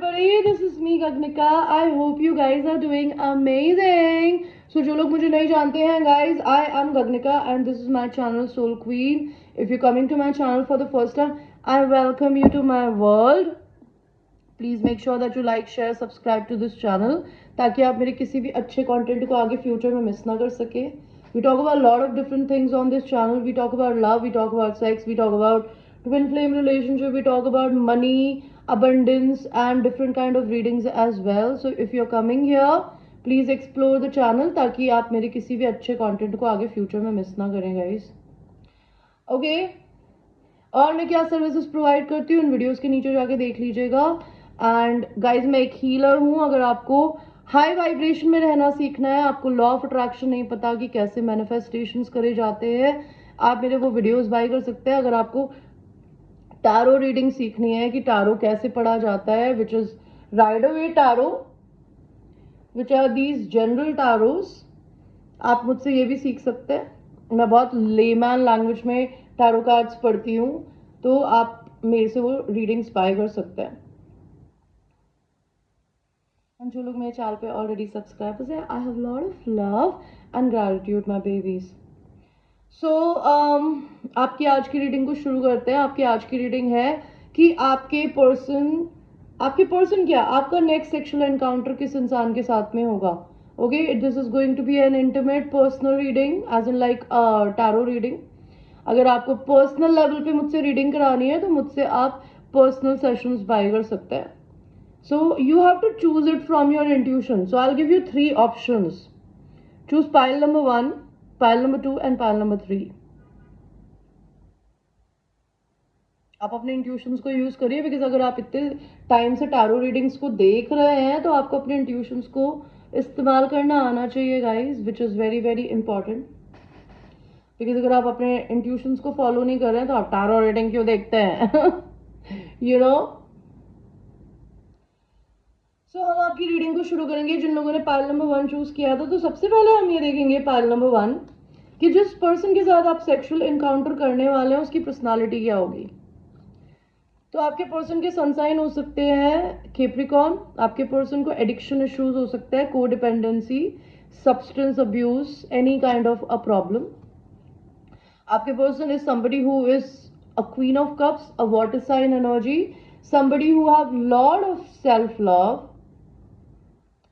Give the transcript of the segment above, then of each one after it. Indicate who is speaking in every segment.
Speaker 1: everybody, this is me Gagnika. I hope you guys are doing amazing. So जो लोग मुझे नहीं जानते हैं guys, I am Gagnika and this is my channel Soul Queen. If you're coming to my channel for the first time, I welcome you to my world. Please make sure that you like, share, subscribe to this channel ताकि आप मेरे किसी भी अच्छे content को आगे future में miss ना कर सके. We talk about a lot of different things on this channel. We talk about love, we talk about sex, we talk about twin flame relationship, we talk about money, abundance and different kind of readings as well. So if you're coming here, please explore the channel ताकि आप मेरे किसी भी अच्छे content को आगे future में miss ना करें guys. Okay? और मैं क्या सर्विसेज प्रोवाइड करती हूँ इन वीडियोस के नीचे जाके देख लीजिएगा. एंड गाइज मैं एक हीलर हूँ. अगर आपको हाई वाइब्रेशन में रहना सीखना है, आपको लॉ ऑफ अट्रैक्शन नहीं पता कि कैसे मैनिफेस्टेशंस करे जाते हैं, आप मेरे वो वीडियोस बाय कर सकते हैं. अगर आपको टारो रीडिंग सीखनी है कि टारो कैसे पढ़ा जाता है, which is Rider Waite tarot, which are these general tarots, आप मुझसे ये भी सीख सकते हैं. मैं बहुत लेमैन लैंग्वेज में टारो कार्ड्स पढ़ती हूँ, तो आप मेरे से वो रीडिंग्स बाय कर सकते हैं. जो लोग मेरे चैनल पे ऑलरेडी सब्सक्राइबर्स हैं, I have lot of love and gratitude my babies. So आपकी आज की रीडिंग को शुरू करते हैं. आपकी आज की रीडिंग है कि आपके पर्सन क्या, आपका नेक्स्ट सेक्सुअल एनकाउंटर किस इंसान के साथ में होगा. Okay, this is going to be an intimate personal reading as in like tarot reading. अगर आपको पर्सनल लेवल पे मुझसे रीडिंग करानी है तो मुझसे आप पर्सनल सेशंस बाय कर सकते हैं. So you have to choose it from your intuition. So I'll give you 3 options. Choose pile number 1, pile number 2 and pile number 3. आप अपने इंट्यूशंस को यूज करिए, बिकॉज अगर आप इतने टाइम से टैरो रीडिंग्स को देख रहे हैं तो आपको अपने इंट्यूशंस को इस्तेमाल करना आना चाहिए guys, which is very very important. Because अगर आप अपने इंट्यूशंस को फॉलो नहीं कर रहे हैं तो आप टैरो रीडिंग क्यों देखते हैं? You know. सो हम आपकी रीडिंग को शुरू करेंगे. जिन लोगों ने पाइल नंबर 1 चूज किया था, तो सबसे पहले हम ये देखेंगे पाइल नंबर 1 कि जिस पर्सन के साथ आप सेक्सुअल एनकाउंटर करने वाले हैं उसकी पर्सनालिटी क्या होगी. तो आपके पर्सन के सन साइन हो सकते हैं कैप्रिकॉर्न. आपके पर्सन को एडिक्शन इश्यूज हो सकते हैं, codependency, substance abuse, any kind of a problem. आपके person is somebody who is a queen of cups, a water sign energy, somebody who have lot of self love,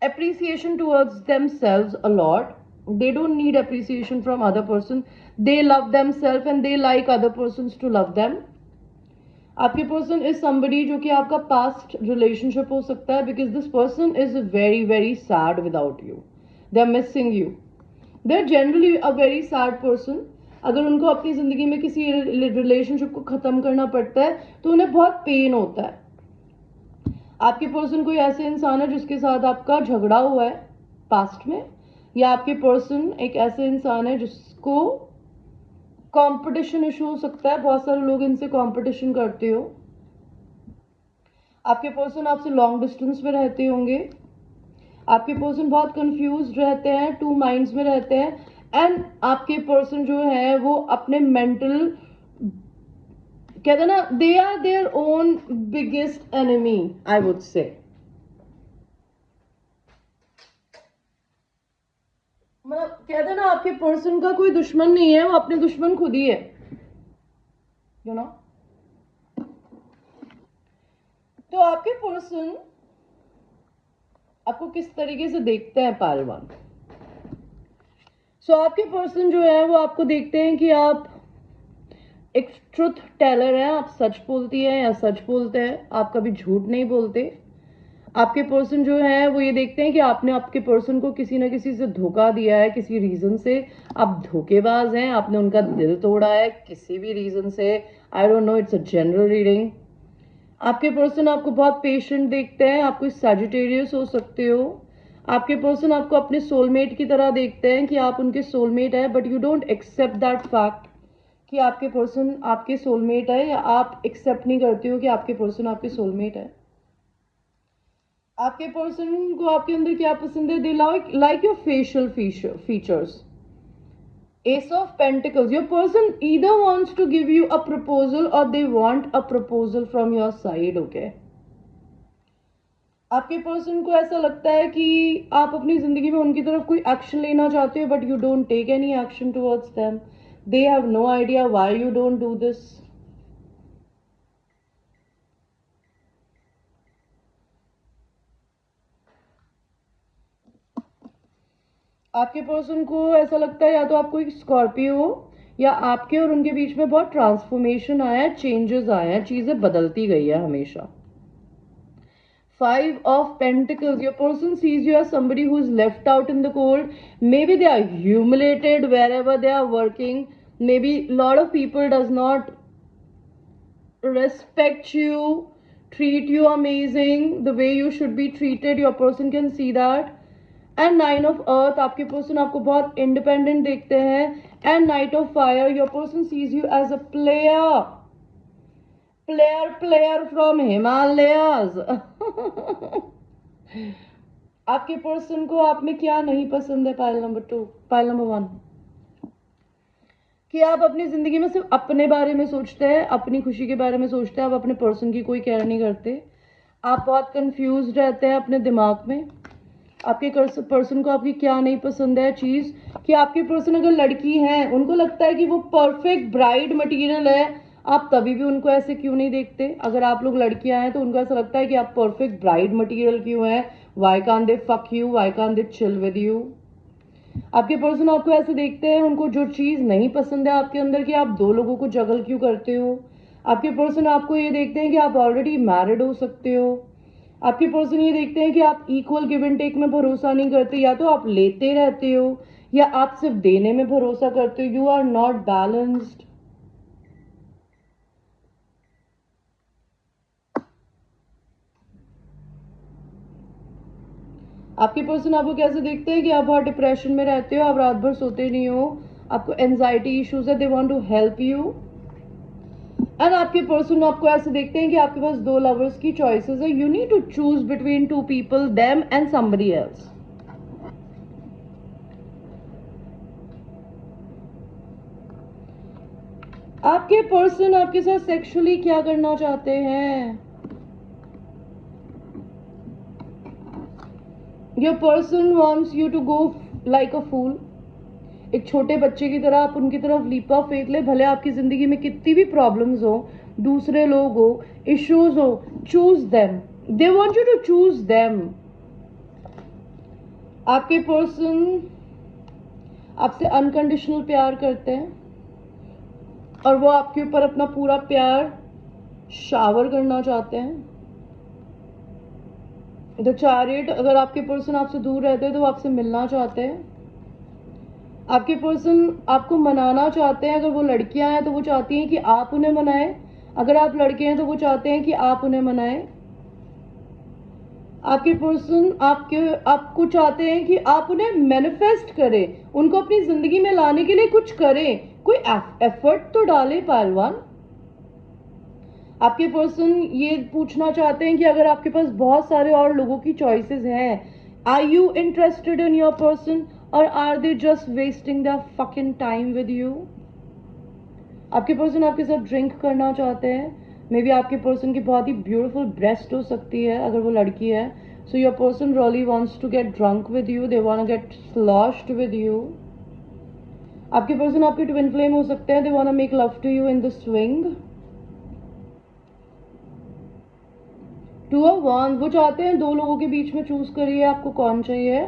Speaker 1: appreciation towards themselves a lot. They don't need appreciation from other person. They love themselves and they like other persons to love them. आपके person is somebody जो कि आपका past relationship हो सकता है, because this person is very very sad without you. They are missing you. They are generally a very sad person. अगर उनको अपनी जिंदगी में किसी रिलेशनशिप को खत्म करना पड़ता है तो उन्हें बहुत पेन होता है. आपके पर्सन कोई ऐसे इंसान है जिसके साथ आपका झगड़ा हुआ है पास्ट में, या आपके पर्सन एक ऐसे इंसान है जिसको कंपटीशन इशू हो सकता है. बहुत सारे लोग इनसे कंपटीशन करते हो. आपके पर्सन आपसे लॉन्ग डिस्टेंस में रहते होंगे. आपके पर्सन बहुत कंफ्यूज रहते हैं, 2 माइंड्स में रहते हैं. एंड आपके पर्सन जो है वो अपने मेंटल, कहते हैं ना, they are their own biggest enemy, I would say. मतलब कहते हैं ना, आपके पर्सन का कोई दुश्मन नहीं है, वो अपने दुश्मन खुद ही है, यू नो. तो आपके पर्सन आपको किस तरीके से देखते हैं पाइल 1. सो आपके पर्सन जो है वो आपको देखते हैं कि आप एक ट्रुथ टेलर हैं. आप सच बोलती हैं या सच बोलते हैं, आप कभी झूठ नहीं बोलते. आपके पर्सन जो है वो ये देखते हैं कि आपने आपके पर्सन को किसी ना किसी से धोखा दिया है, किसी रीजन से आप धोखेबाज हैं, आपने उनका दिल तोड़ा है किसी भी रीजन से. I don't know, it's a general reading. आपके पर्सन आपको बहुत पेशेंट देखते हैं. आप कोई सैजिटेरियस हो सकते हो. आपके पर्सन आपको अपने सोलमेट की तरह देखते हैं कि आप उनके सोलमेट है, but you don't accept that fact कि आपके पर्सन आपके सोलमेट है, या आप एक्सेप्ट नहीं करते हो कि आपके पर्सन आपके सोलमेट है. आपके पर्सन को आपके अंदर क्या पसंद है? They like your facial features. Ace of Pentacles. Your person either wants to give you a proposal or they want a proposal from your side. Okay. आपके पर्सन को ऐसा लगता है कि आप अपनी जिंदगी में उनकी तरफ कोई एक्शन लेना चाहते हो, but you don't take any action towards them. They have no idea why you don't do this. आपके पर्सन को ऐसा लगता है या तो आप कोई स्कॉर्पियो हो, या आपके और उनके बीच में बहुत ट्रांसफॉर्मेशन आया है, चेंजेस आए हैं, चीजें बदलती गई है हमेशा. Five of Pentacles. Your person sees you as somebody who is left out in the cold. Maybe they are humiliated wherever they are working. Maybe a lot of people does not respect you, treat you amazing the way you should be treated. Your person can see that. And Nine of Earth, आपके person आपको बहुत independent देखते हैं. And Knight of Fire, your person sees you as a player from Himalayas. आपके person को आप में क्या नहीं पसंद है? पाइल नंबर 2, पाइल नंबर 1, कि आप अपनी जिंदगी में सिर्फ अपने बारे में सोचते हैं, अपनी खुशी के बारे में सोचते हैं, आप अपने पर्सन की कोई केयर नहीं करते. आप बहुत कंफ्यूज रहते हैं अपने दिमाग में. आपके पर्सन को आपकी क्या नहीं पसंद है चीज, कि आपके पर्सन अगर लड़की है उनको लगता है कि वो परफेक्ट ब्राइड मटेरियल है. आप तभी भी उनको ऐसे क्यों नहीं देखते? अगर आप लोग लड़कियां हैं तो उनको ऐसा लगता है कि आप परफेक्ट ब्राइड मटेरियल क्यों हैं. Why can't they fuck you, why can't they chill with you. आपके पर्सन आपको ऐसे देखते हैं, उनको जो चीज नहीं पसंद है आपके अंदर, कि आप दो लोगों को जगल क्यों करते हो. आपके पर्सन आपको ये देखते हैं कि आप ऑलरेडी मैरिड हो सकते हो. आपके पर्सन ये देखते हैं कि आप इक्वल गिव एंड टेक में भरोसा नहीं करते, या तो आप लेते रहते हो या आप सिर्फ देने में भरोसा करते हो. You are not balanced. आपके पर्सन आपको कैसे देखते हैं कि आप बहुत डिप्रेशन में रहते हो, आप रात भर सोते नहीं हो, आपको एंजाइटी इश्यूज है. They want to help you. And आपके पर्सन आपको ऐसे देखते हैं कि आपके पास दो लवर्स की चॉइसेस है. You need to choose between two people, them and somebody else. आपके पर्सन आपके साथ सेक्सुअली क्या करना चाहते हैं? Your person wants you to go like a fool. एक छोटे बच्चे की तरह आप उनकी तरफ लीपा फेंक ले, भले आपकी जिंदगी में कितनी भी प्रॉब्लम्स हो, दूसरे लोग हो, इश्यूज हो. Choose them. They want you to choose them. आपके पर्सन आपसे अनकंडीशनल प्यार करते हैं और वो आपके ऊपर अपना पूरा प्यार शावर करना चाहते हैं. द चैरियट, अगर आपके पर्सन आपसे दूर रहते हैं तो वो आपसे मिलना चाहते हैं. आपके पर्सन आपको मनाना चाहते हैं. अगर वो लड़कियां हैं तो वो चाहती हैं कि आप उन्हें मनाएं. अगर आप लड़के हैं तो वो चाहते हैं कि आप उन्हें मनाएं. आपके पर्सन आपको चाहते हैं कि आप उन्हें मैनिफेस्ट करें, उनको अपनी जिंदगी में लाने के लिए कुछ करें, कोई एफर्ट तो डालें. पहलवान, आपके पर्सन ये पूछना चाहते हैं कि अगर आपके पास बहुत सारे और लोगों की चॉइसेस हैं, are you interested in your person और are they just wasting the fucking time with you. आपके पर्सन आपके साथ ड्रिंक करना चाहते हैं. मे बी आपके पर्सन की बहुत ही ब्यूटीफुल ब्रेस्ट हो सकती है अगर वो लड़की है. So your person really wants to get drunk with you. They want to get sloshed with you. आपके पर्सन आपके ट्विन फ्लेम हो सकते हैं. They want to make love to you in the swing. Two of wands, वो चाहते हैं दो लोगों के बीच में चूज करिए आपको कौन चाहिए.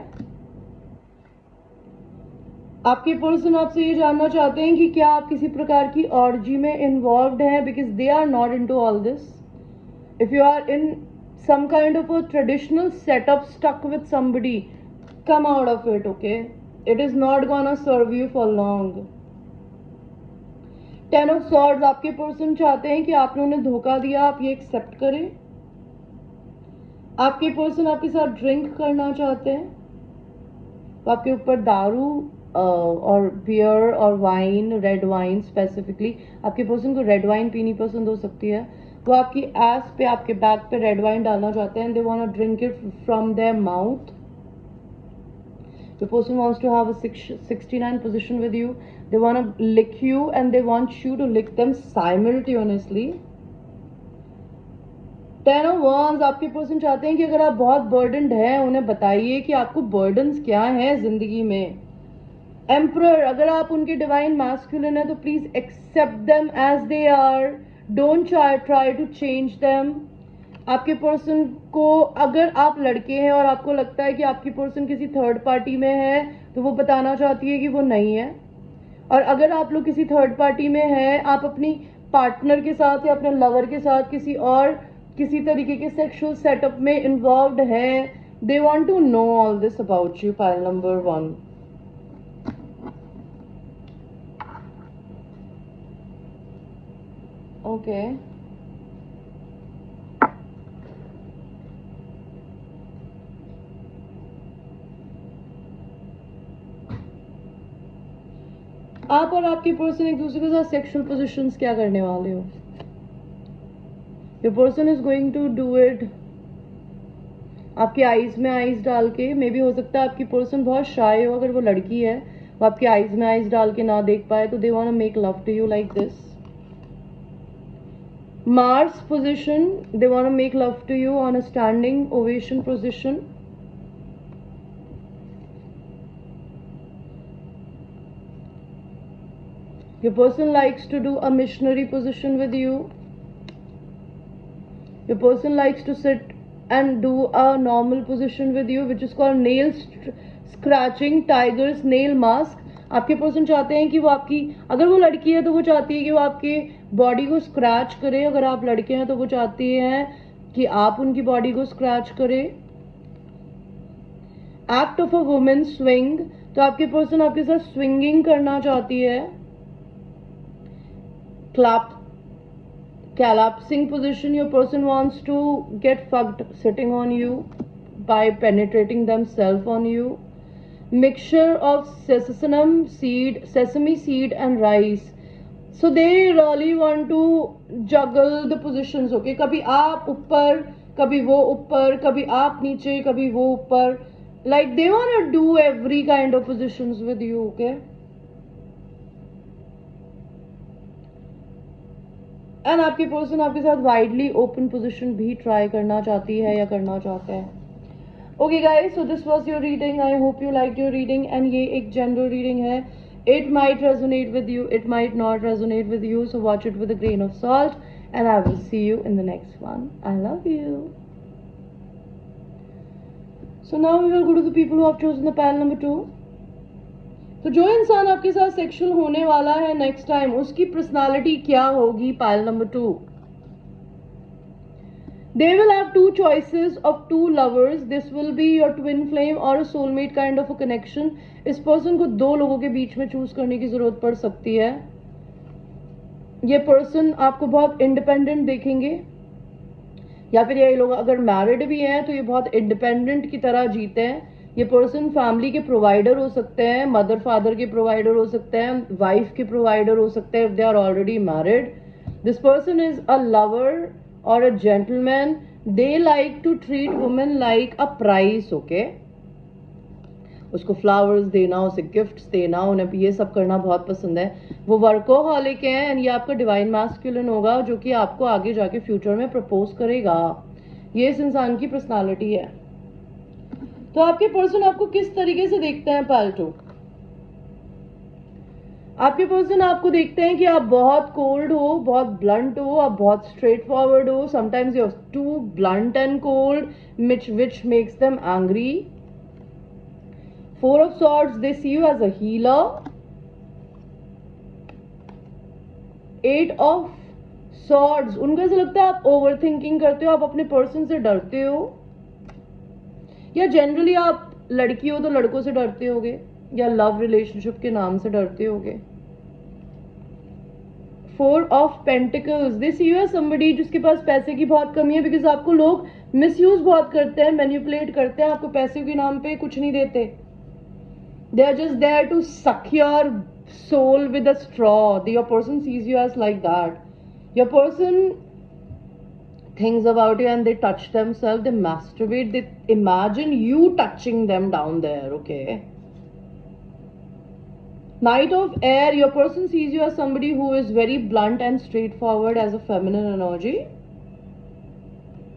Speaker 1: आपके पर्सन आपसे ये जानना चाहते हैं कि क्या आप किसी प्रकार की ऑर्जी में इन्वॉल्व हैं, because they are not into all this. If you are in some kind of a traditional setup stuck with somebody, come out of it. Okay, it is not gonna serve you for long. 10 of swords, आपके person चाहते हैं कि आपने उन्हें धोखा दिया, आप ये एक्सेप्ट करें. आपके पर्सन आपके साथ ड्रिंक करना चाहते हैं, तो आपके ऊपर दारू और बियर और वाइन, रेड वाइन स्पेसिफिकली. आपके पर्सन को रेड वाइन पीनी पसंद हो सकती है. वो आपकी एस पे, आपके बैक पे रेड वाइन डालना चाहते हैं. They want to drink it from their mouth. The person wants to have a 69 position with you. They want to lick you and they want you to lick them simultaneously. 10 of Wands, आपके person चाहते हैं कि अगर आप बहुत burdened हैं उन्हें बताइए कि आपको बर्डन्स क्या हैं जिंदगी में. एम्परर, अगर आप उनके डिवाइन मैस्कुलिन है तो please accept them as they are, don't try to change them. आपके पर्सन को, अगर आप लड़के हैं और आपको लगता है कि आपकी पर्सन किसी थर्ड पार्टी में है तो वो बताना चाहती है कि वो नहीं है. और अगर आप लोग किसी थर्ड पार्टी में हैं, आप अपनी पार्टनर के साथ या अपने लवर के साथ किसी तरीके के सेक्सुअल सेटअप में इन्वॉल्व हैं, they want to know all this about you. Pile number 1. Okay, आप और आपके पर्सन एक दूसरे के साथ सेक्सुअल पोजीशंस क्या करने वाले हो? Your person is going to do it आपके आईज में आईज डाल के. मे बी हो सकता है आपकी पर्सन बहुत शाय हो, अगर वो लड़की है वो आपके आईज में आईज डाल के ना देख पाए, तो they want to make love to you like this. Mars position, they want to make love to you on a standing ovation position. Your person likes to do a missionary position with you. Your person likes to sit and do a normal position with you, which is called nail scratching, tiger's nail mask. आपके person चाहते हैं कि वो आपकी, अगर वो लड़की है तो वो चाहती है कि वो आपके बॉडी को स्क्रैच करे, अगर आप लड़के हैं तो वो चाहती हैं कि आप उनकी बॉडी को स्क्रैच करें. Act of a women swing, तो आपके पर्सन आपके साथ स्विंगिंग करना चाहती है. Collapsing position, your person wants to get fucked sitting on you by penetrating themselves on you. Mixture of sesame seed and rice. So they really want to juggle the positions. Okay, कभी आप ऊपर, कभी वो ऊपर, कभी आप नीचे, कभी वो ऊपर. Like they want to do every kind of positions with you. Okay. And आपके पर्सन आपके साथ वाइडली ओपन पोजीशन भी ट्राई करना चाहती है या करना चाहते हैं. Okay guys, so this was your reading. I hope you like your reading. And ये एक जनरल रीडिंग है. It might resonate with you, it might not resonate with you, so watch it with a grain of salt and I will see you in the next one. I love you. So now we will go to the people who have chosen the pile number 2. तो जो इंसान आपके साथ sexual होने वाला है next time, उसकी personality क्या होगी? Pile number 2. They will have two choices of two lovers. This will be your twin flame or a soulmate kind of a connection. इस पर्सन को दो लोगों के बीच में चूज करने की जरूरत पड़ सकती है. ये पर्सन आपको बहुत इंडिपेंडेंट देखेंगे, या फिर ये लोग अगर मैरिड भी हैं तो ये बहुत इंडिपेंडेंट की तरह जीते हैं. ये पर्सन फैमिली के प्रोवाइडर हो सकते हैं, मदर फादर के प्रोवाइडर हो सकते हैं, वाइफ के प्रोवाइडर हो सकते हैं if they are already married. This person is a lover और a gentleman. They like to treat women like a price. Okay, उसको फ्लावर्स देना, उसे गिफ्ट्स देना, उन्हें ये सब करना बहुत पसंद है. वो वर्कोहॉलिक है एंड ये आपका डिवाइन मैस्कुलिन होगा जो कि आपको आगे जाके फ्यूचर में प्रपोज करेगा. ये इस इंसान की पर्सनालिटी है. तो आपके पर्सन आपको किस तरीके से देखते हैं? पाइल 2. आपके पर्सन आपको देखते हैं कि आप बहुत कोल्ड हो, बहुत ब्लंट हो, आप बहुत स्ट्रेट फॉरवर्ड हो. Sometimes you are too blunt and cold which makes them angry. 4 of Swords, they see you as a healer. 8 of Swords, उनको ऐसा लगता है आप ओवर थिंकिंग करते हो, आप अपने पर्सन से डरते हो, या जनरली आप लड़की हो तो लड़कों से डरते होगे, या लव रिलेशनशिप के नाम से डरते होगे. 4 of Pentacles, they see you as somebody जिसके पास पैसे की बहुत कमी है, बिकॉज आपको लोग मिसयूज बहुत करते हैं, मैनिपुलेट करते हैं, आपको पैसे के नाम पे कुछ नहीं देते. They are just there to suck your soul with a straw. Your person sees you as like that. Your person thinks about you and they touch themselves, they masturbate, they imagine you touching them down there. Okay. Knight of Air, your person sees you as somebody who is very blunt and straightforward as a feminine energy.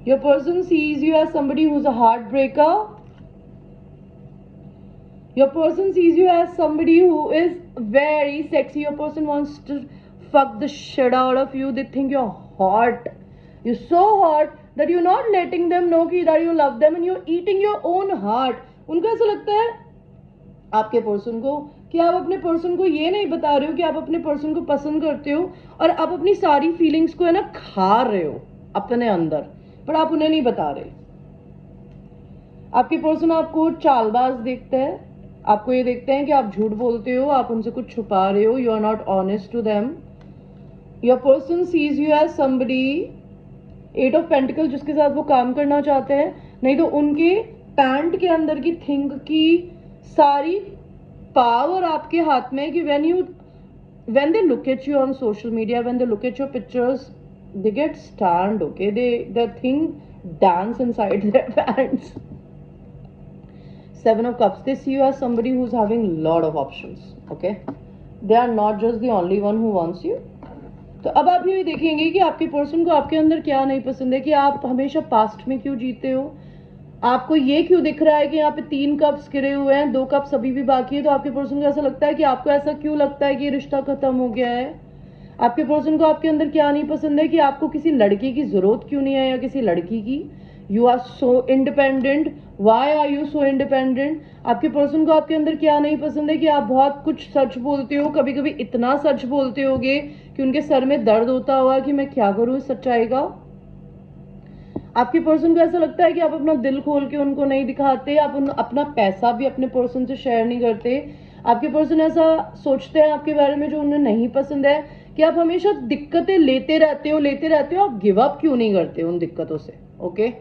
Speaker 1: Your person sees you as somebody who's a heartbreaker. Your person sees you as somebody who is very sexy. Your person wants to fuck the shit out of you. They think you're hot. You're so hot that you're not letting them know that you love them and you're eating your own heart. उनको ऐसा लगता है आपके person को कि आप अपने person को ये नहीं बता रहे हो कि आप अपने पर्सन को पसंद करते हो और आप अपनी सारी फीलिंग्स को है ना खा रहे हो अपने अंदर, पर आप उन्हें नहीं बता रहे. आपके पर्सन आपको चालबाज देखते हैं. आपको ये देखते हैं कि आप झूठ बोलते हो, आप उनसे कुछ छुपा रहे हो. You are not honest to them. Your person sees you as somebody, 8 of pentacle, जिसके साथ वो काम करना चाहते हैं. नहीं तो उनके पैंट के अंदर की थिंक की सारी पावर आपके हाथ में है कि when they look at you on social media, when they look at your pictures, they get stunned, okay? The thing dance inside their pants. 7 of Cups, they see you as somebody who's having a lot of options, okay? They are not just the only one who wants you. तो अब आप ये देखेंगे कि आपके person को आपके अंदर क्या नहीं पसंद है, कि आप हमेशा पास्ट में क्यों जीते हो. आपको ये क्यों दिख रहा है कि यहाँ पे 3 कप्स गिरे हुए हैं, 2 कप्स अभी भी बाकी है. तो आपके पर्सन को ऐसा लगता है कि आपको ऐसा क्यों लगता है कि ये रिश्ता खत्म हो गया है. आपके पर्सन को आपके अंदर क्या नहीं पसंद है, कि आपको किसी लड़के की जरूरत क्यों नहीं है या किसी लड़की की. You are so independent. Why are you so independent. आपके पर्सन को आपके अंदर क्या नहीं पसंद है, कि आप बहुत कुछ सच बोलते हो. कभी कभी इतना सच बोलते होगे कि उनके सर में दर्द होता होगा कि मैं क्या करूं इस सच्चाई का. आपके पर्सन को ऐसा लगता है कि आप अपना दिल खोल के उनको नहीं दिखाते. आप अपना पैसा भी अपने पर्सन से शेयर नहीं करते. आपके पर्सन ऐसा सोचते हैं आपके बारे में जो उन्हें नहीं पसंद है, कि आप हमेशा दिक्कतें लेते रहते हो. आप गिव अप क्यों नहीं करते उन दिक्कतों से. ओके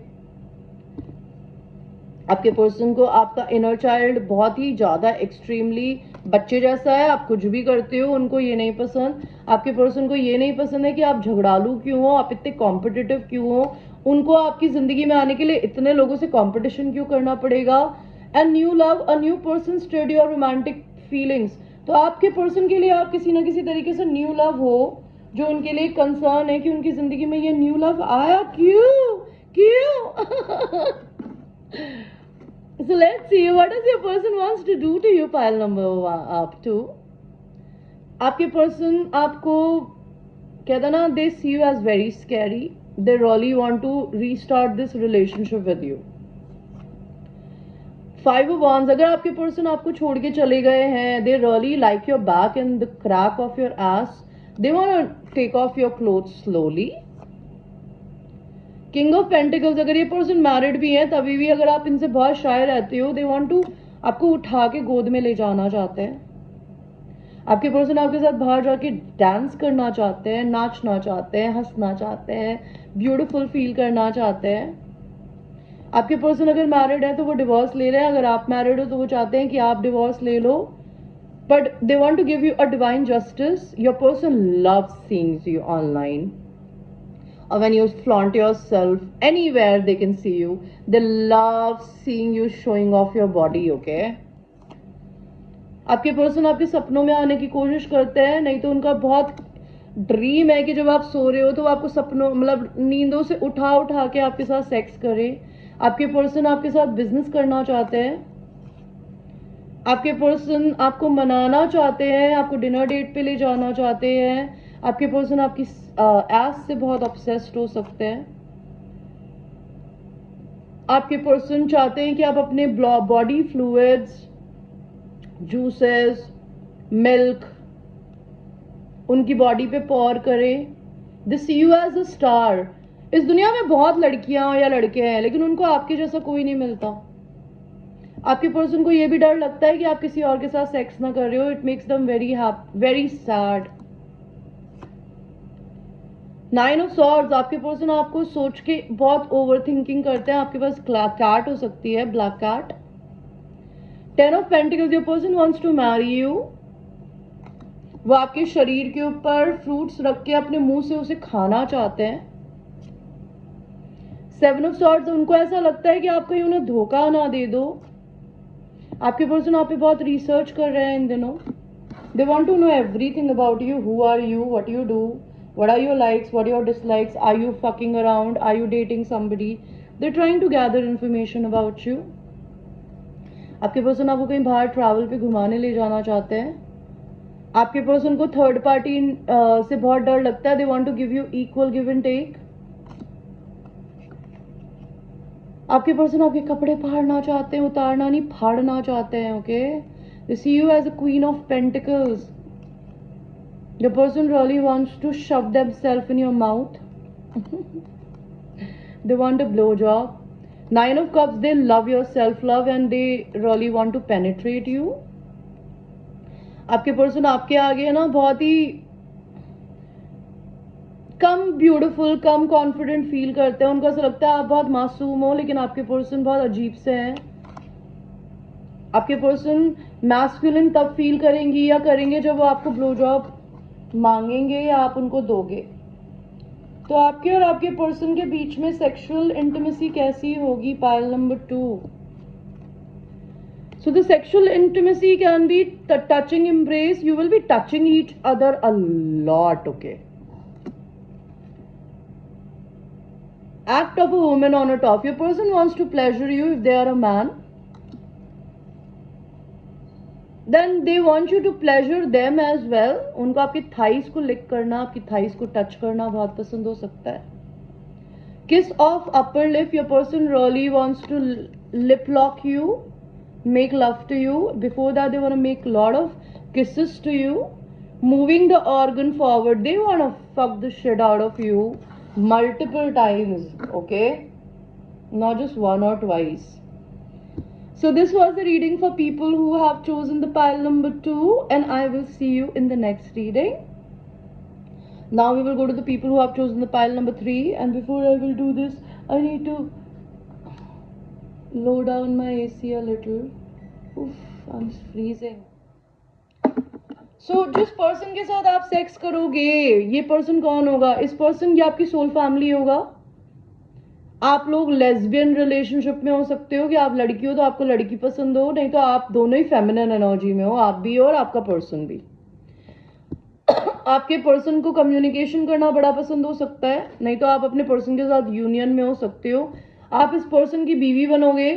Speaker 1: आपके पर्सन को आपका इनर चाइल्ड बहुत ही ज्यादा एक्सट्रीमली बच्चे जैसा है. आप कुछ भी करते हो, उनको ये नहीं पसंद. आपके पर्सन को ये नहीं पसंद है कि आप झगड़ालू क्यों हो, आप इतने कॉम्पिटिटिव क्यों हो. उनको आपकी जिंदगी में आने के लिए इतने लोगों से कंपटीशन क्यों करना पड़ेगा. And new love, a new person stayed your romantic feelings. तो आपके पर्सन के लिए आप किसी ना किसी तरीके से न्यू लव हो, जो उनके लिए कंसर्न है कि उनकी जिंदगी में ये न्यू लव आया क्यों क्यों. So let's see what does your person wants to do to you. Pile number 2. आपके पर्सन आपको कहता ना, they see you as very scary. They really want to restart this relationship with you. 5 of Wands, अगर आपके person आपको छोड़ के चले गए हैं, they really like your back and the crack of your ass. They want to take off your clothes slowly. King of pentacles, अगर ये पर्सन मैरिड भी है तभी भी अगर आप इनसे बहुत शाय रहते हो, दे वांट टू आपको उठा के गोद में ले जाना चाहते हैं. आपके पर्सन आपके साथ बाहर जाके डांस करना चाहते हैं, नाचना चाहते हैं, हंसना चाहते हैं, ब्यूटीफुल फील करना चाहते हैं. आपके पर्सन अगर मैरिड है तो वो डिवोर्स ले रहे हैं. अगर आप मैरिड हो तो वो चाहते हैं कि आप डिवोर्स ले लो. But they want to give you a divine justice. Your person loves seeing you online. Or when you flaunt yourself anywhere they can see you. They love seeing you showing off your body. Okay, आपके person आपके सपनों में आने की कोशिश करते हैं. नहीं तो उनका बहुत ड्रीम है कि जब आप सो रहे हो तो आपको सपनों मतलब नींदों से उठा के आपके साथ सेक्स करे. आपके पर्सन आपके साथ बिजनेस करना चाहते हैं. आपके पर्सन आपको मनाना चाहते हैं, आपको डिनर डेट पे ले जाना चाहते हैं. आपके पर्सन आपकी एस से बहुत ऑब्सेस्ड हो सकते हैं. आपके पर्सन चाहते हैं कि आप अपने बॉडी फ्लूइड्स, जूसेस, मिल्क उनकी बॉडी पे पॉर करें. दे see you as a star. इस दुनिया में बहुत लड़कियां या लड़के हैं, लेकिन उनको आपके जैसा कोई नहीं मिलता. आपके पर्सन को यह भी डर लगता है कि आप किसी और के साथ सेक्स ना कर रहे हो. It makes them very sad. 9 of swords, आपके पर्सन आपको सोच के बहुत ओवर थिंकिंग करते हैं. आपके पास कैट हो सकती है, black cat. 10 of pentacles, your person wants to marry you. वो आपके शरीर के ऊपर फ्रूट्स रख के अपने मुंह से उसे खाना चाहते हैं. 7 ऑफ सॉर्ड्स, उनको ऐसा लगता है कि आप कहीं उन्हें धोखा ना दे दो. आपके पर्सन आप पे बहुत रिसर्च कर रहे हैं इन दिनों. They want to know everything about you. Who are you, what you do, What are your likes? What are your dislikes? Are you fucking around? Are you dating somebody? They're trying to gather information about you. आपके person आपको कहीं बाहर travel पे घुमाने ले जाना चाहते हैं. आपके पर्सन को थर्ड पार्टी से बहुत डर लगता है. They want to give you equal give and take. आपके पर्सन आपके कपड़े फाड़ना चाहते हैं, उतारना नहीं, फाड़ना चाहते हैं. Okay, they see you as a queen of pentacles. The person really wants to shove themselves in your mouth. They want a blowjob. 9 of Cups, they love your self-love and they really want to penetrate you. आपके person आपके आगे है ना बहुत ही कम beautiful, कम confident feel करते हैं. उनको ऐसा लगता है आप बहुत मासूम हो, लेकिन आपके पर्सन बहुत अजीब से हैं. आपके पर्सन मैस्कुलिन तब फील करेंगी या करेंगे जब वो आपको ब्लो जॉब मांगेंगे या आप उनको दोगे. तो आपके और आपके पर्सन के बीच में सेक्सुअल इंटीमेसी कैसी होगी? Pile number 2. So the sexual intimacy can be touching embrace. You will be touching each other a lot. Okay. Act of a woman on a top. Your person wants to pleasure you if they are a man. Then they want you to pleasure them as well. उनको आपकी thighs को लिक करना, आपकी thighs को touch करना बहुत पसंद हो सकता है. Kiss off upper lip. Your person really wants to lip lock you, make love to you. Before that, they want to make a lot of kisses to you. Moving the organ forward. They want to fuck the shit out of you multiple times. Okay, not just one or twice. So this was the reading for people who have chosen the pile number 2, and I will see you in the next reading. Now we will go to the people who have chosen the pile number 3, and before I will do this, I need to low down my AC a little. Oof, I'm freezing. So जिस person के साथ आप sex करोगे, ये person कौन होगा? इस person या आपकी सोल फैमिली होगा. आप लोग लेस्बियन रिलेशनशिप में हो सकते हो कि आप लड़की हो तो आपको लड़की पसंद हो, नहीं तो आप दोनों ही फेमिनिन एनर्जी में हो, आप भी और आपका पर्सन भी. आपके पर्सन को कम्युनिकेशन करना बड़ा पसंद हो सकता है, नहीं तो आप अपने पर्सन के साथ यूनियन में हो सकते हो. आप इस पर्सन की बीवी बनोगे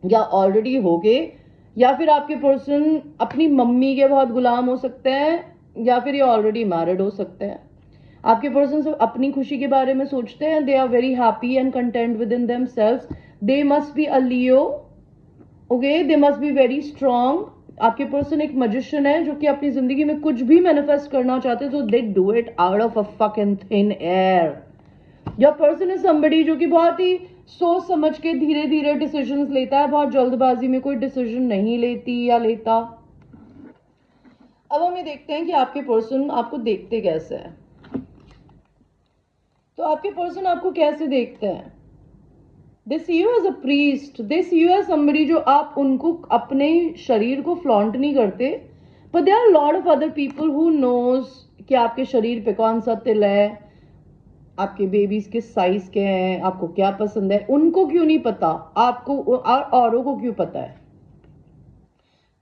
Speaker 1: या ऑलरेडी होगे, या फिर आपके पर्सन अपनी मम्मी के बहुत गुलाम हो सकते हैं, या फिर ये ऑलरेडी मैरिड हो सकते हैं. आपके पर्सन सिर्फ अपनी खुशी के बारे में सोचते हैं. They are very happy and content within themselves. They must be a Leo. Okay, they must be very strong. आपके पर्सन एक मैजिशियन है जो कि अपनी जिंदगी में कुछ भी मैनिफेस्ट करना चाहते हैं तो they do it out of a fucking thin air. Your person is somebody जो कि बहुत ही सोच समझ के धीरे धीरे डिसीजंस लेता है, बहुत जल्दबाजी में कोई डिसीजन नहीं लेती या लेता. अब हम ये देखते हैं कि आपके पर्सन आपको देखते कैसे हैं. तो आपके पर्सन आपको कैसे देखते हैं? They see you as a priest. They see you as somebody जो आप उनको अपने शरीर को फ्लॉन्ट नहीं करते, but there are lot of other people who knows कि आपके शरीर पे कौन सा तिल है, आपके बेबीज किस साइज के हैं, आपको क्या पसंद है. उनको क्यों नहीं पता, आपको औरों को क्यों पता है?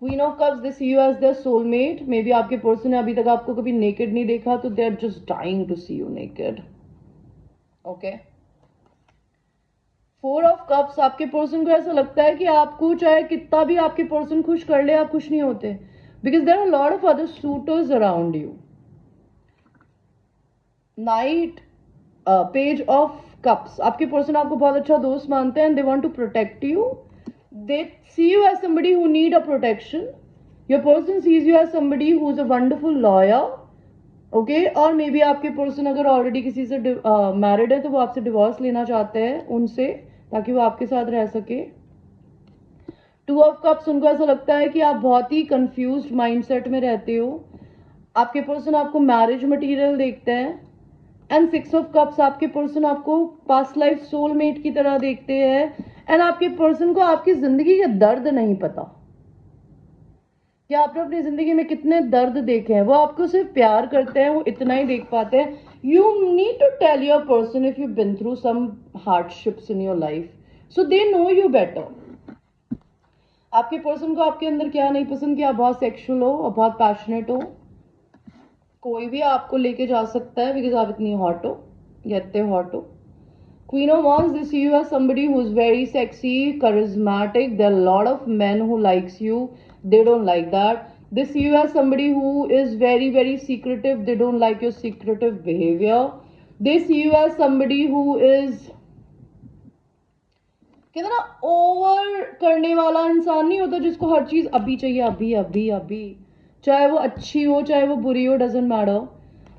Speaker 1: Queen of cups, they see you as their soulmate. Maybe आपके पर्सन ने अभी तक आपको कभी नेकेड नहीं देखा, तो they are just dying to see you naked. Okay. 4 of cups, आपके पर्सन को ऐसा लगता है कि आपको चाहे कितना भी आपके पर्सन खुश कर ले, आप खुश नहीं होते, because there are lot of other suitors around you. Knight, page of cups, आपके पर्सन आपको बहुत अच्छा दोस्त मानते हैं. They want to protect you. They see you as somebody who need a protection. Your person sees you as somebody who is a wonderful lawyer. Okay, और maybe आपके person अगर ऑलरेडी किसी से मैरिड है तो वो आपसे divorce लेना चाहते हैं उनसे, ताकि वो आपके साथ रह सके. 2 ऑफ कप्स, उनको ऐसा लगता है कि आप बहुत ही कंफ्यूज्ड माइंडसेट में रहते हो. आपके पर्सन आपको मैरिज मटेरियल देखते हैं. एंड 6 ऑफ कप्स, आपके पर्सन आपको पास्ट लाइफ सोलमेट की तरह देखते हैं. एंड आपके पर्सन को आपकी जिंदगी का दर्द नहीं पता कि आपने अपनी जिंदगी में कितने दर्द देखे हैं. वो आपको सिर्फ प्यार करते हैं, वो इतना ही देख पाते हैं. You need to tell your person if you been through some hardships in your life, so they know you better. आपके पर्सन को आपके अंदर क्या नहीं पसंद कि आप बहुत सेक्सुअल हो और बहुत पैशनेट हो. कोई भी आपको लेके जा सकता है बिकॉज आप इतनी हॉट हो या इतने हॉट हो. Queen of Wands, they see you as somebody who's very sexy, charismatic. There are a lot of men who likes you. They don't like that. They see you as somebody who is very, very secretive. They don't like your secretive behavior. They see you as somebody who is कहते ना over करने वाला इंसान नहीं होता जिसको हर चीज अभी चाहिए, अभी अभी अभी, चाहे वो अच्छी हो चाहे वो बुरी हो, डजेंट मैटर.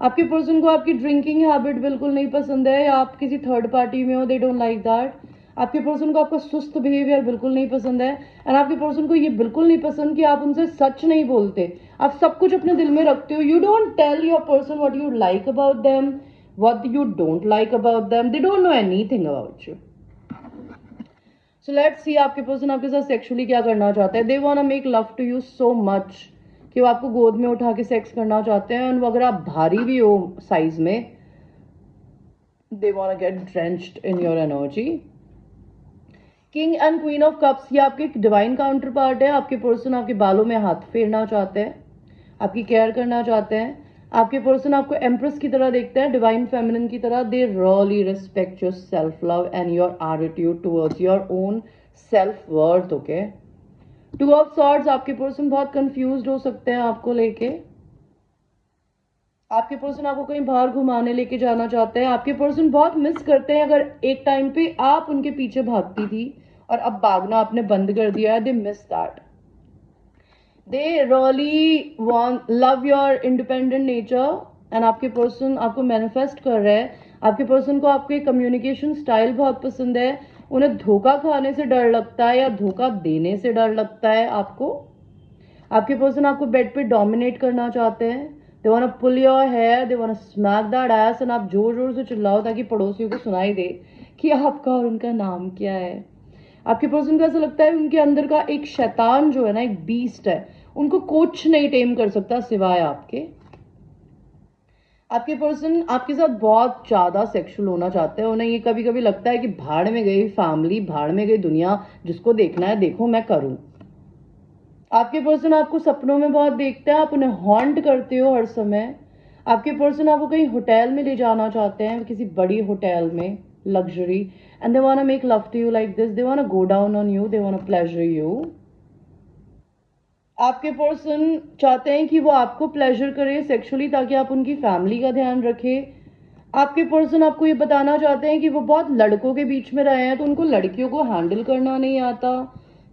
Speaker 1: आपके पर्सन को आपकी ड्रिंकिंग हैबिट बिल्कुल नहीं पसंद है या आप किसी थर्ड पार्टी में हो, दे डोंट लाइक दैट. आपके पर्सन को आपका सुस्त बिहेवियर बिल्कुल नहीं पसंद है. एंड आपके पर्सन को ये बिल्कुल नहीं पसंद कि आप उनसे सच नहीं बोलते, आप सब कुछ अपने दिल में रखते हो. You don't tell your person what you like about them, what you don't like about them. They don't know anything about you. So let's see आपके पर्सन आपके साथ सेक्सुअली क्या करना चाहते हैं. They want to make love to you so much कि वो आपको गोद में उठा के सेक्स करना चाहते हैं. और अगर आप भारी भी हो साइज में, they want to get drenched in your energy. King and queen of cups, ये आपके डिवाइन काउंटर पार्ट है. आपके पर्सन आपके बालों में हाथ फेरना चाहते हैं, आपकी केयर करना चाहते हैं. आपके पर्सन आपको एम्प्रेस की तरह देखते हैं, डिवाइन फेमिनिन की तरह. They really respect your self love and your attitude towards your own self worth. Okay. Two of swords, आपके पर्सन बहुत कंफ्यूज्ड हो सकते हैं आपको लेके. आपके पर्सन आपको कहीं बाहर घुमाने लेके जाना चाहते हैं. आपके पर्सन बहुत मिस करते हैं अगर एक टाइम पे आप उनके पीछे भागती थी और अब भागना आपने बंद कर दिया है. They miss that. They really want love your independent nature. And आपके पर्सन आपको मैनिफेस्ट कर रहे हैं. आपके पर्सन को आपके कम्युनिकेशन स्टाइल बहुत पसंद है. उन्हें धोखा खाने से डर लगता है या धोखा देने से डर लगता है आपको. आपके पर्सन आपको बेड पे डोमिनेट करना चाहते हैं. They want to pull your hair, they want to smack that ass and आप जोर जोर से चिल्लाओ ताकि पड़ोसियों को सुनाई दे कि आपका और उनका नाम क्या है. आपके पर्सन को ऐसा लगता है उनके अंदर का एक शैतान जो है ना, एक बीस्ट है, उनको कुछ नहीं टेम कर सकता सिवाय आपके. आपके पर्सन आपके साथ बहुत ज्यादा सेक्सुअल होना चाहते हैं. उन्हें ये कभी कभी लगता है कि भाड़ में गई फैमिली, भाड़ में गई दुनिया, जिसको देखना है देखो, मैं करूं. आपके पर्सन आपको सपनों में बहुत देखते हैं, आप उन्हें हॉन्ट करते हो हर समय. आपके पर्सन आपको कहीं होटल में ले जाना चाहते हैं, किसी बड़ी होटल में, luxury. And they want to make love to you like this. They want to go down on you, they want to pleasure you. आपके पर्सन चाहते हैं कि वो आपको प्लेजर करे सेक्सुअली ताकि आप उनकी फैमिली का ध्यान रखें. आपके पर्सन आपको ये बताना चाहते हैं कि वो बहुत लड़कों के बीच में रहे हैं तो उनको लड़कियों को हैंडल करना नहीं आता,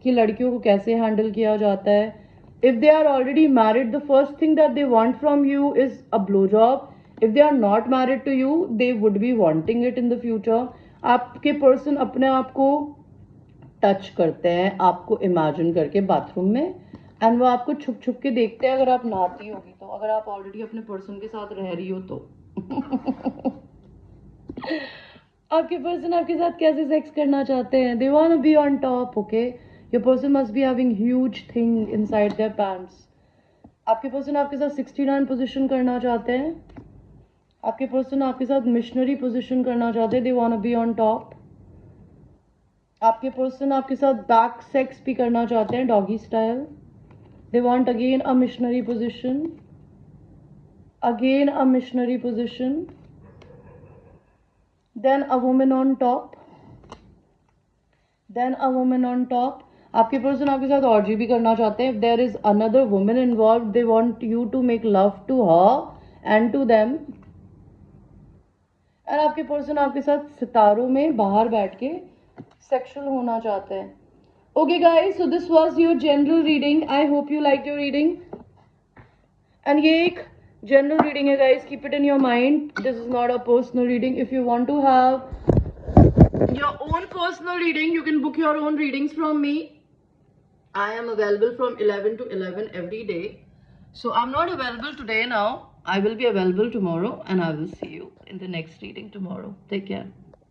Speaker 1: कि लड़कियों को कैसे हैंडल किया जाता है. If they are already married, the first thing that they want from you is a blow job. If they are not married to you, they would be wanting it in the future. आपके person अपने आप को touch करते हैं, आपको imagine करके bathroom में, and वो आपको छुप छुप के देखते हैं अगर आप नहाती होगी तो, अगर आप ऑलरेडी अपने पर्सन के साथ रह रही हो तो. आपके पर्सन आपके साथ कैसे सेक्स करना चाहते हैं. They want to be on top. Okay. Your person must be having huge thing inside their pants. आपके पर्सन आपके साथ 69 पोजीशन करना चाहते हैं. आपके पर्सन आपके साथ मिशनरी पोजीशन करना चाहते हैं. They want to be on top. आपके पर्सन आपके साथ बैक सेक्स भी करना चाहते हैं, doggy style. They want again a missionary position, again a missionary position, then a woman on top, then a woman on top. आपके person आपके साथ orgy भी करना चाहते हैं. If there is another woman involved, they want you to make love to her and to them. और आपके person आपके साथ सितारों में बाहर बैठ के सेक्सुअल होना चाहते हैं. Okay guys, so this was your general reading. I hope you liked your reading. And ये एक general reading है guys. Keep it in your mind. This is not a personal reading. If you want to have your own personal reading, you can book your own readings from me. I am available from 11 to 11 every day. So I'm not available today now. I will be available tomorrow and I will see you in the next reading tomorrow. Take care.